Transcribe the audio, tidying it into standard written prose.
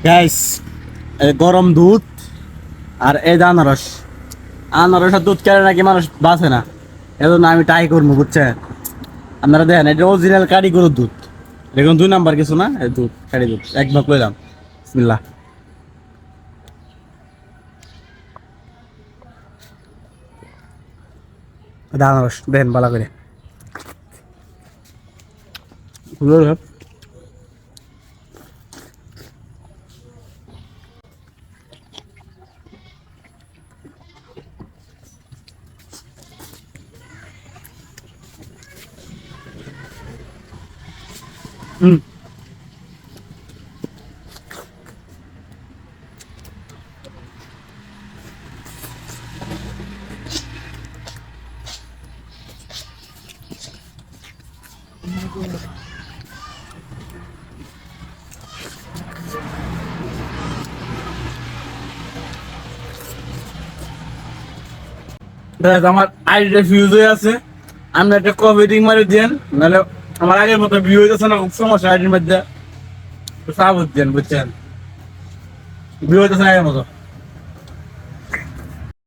Guys, গরম দুধ আর এই যে আনারস। আনারসের দুধ কেন নাকি মানুষ বাঁচে না, এজন্য আমি ট্রাই করবো, বুঝছেন? আপনারা দেখেন, এটা অরিজিনাল কারি গরুর দুধ। দেখুন 2 নাম্বার কিছু না, এই দুধ কারি দুধ এক ভাগ লইলাম। বিসমিল্লাহ। এটা আনারস দেখেন ভালো করে। হুম। আমার আইডিটা ফিউজ হয়ে আছে, আপনি একটা কপিটিং মারি দেন, নাহলে আমার আগের মতো ভিউ হইতেছে না, খুব সমস্যা আইডির মধ্যে। সাবুত দেন, বুঝছেন? ভিউ হইতেছে না আগের মতো।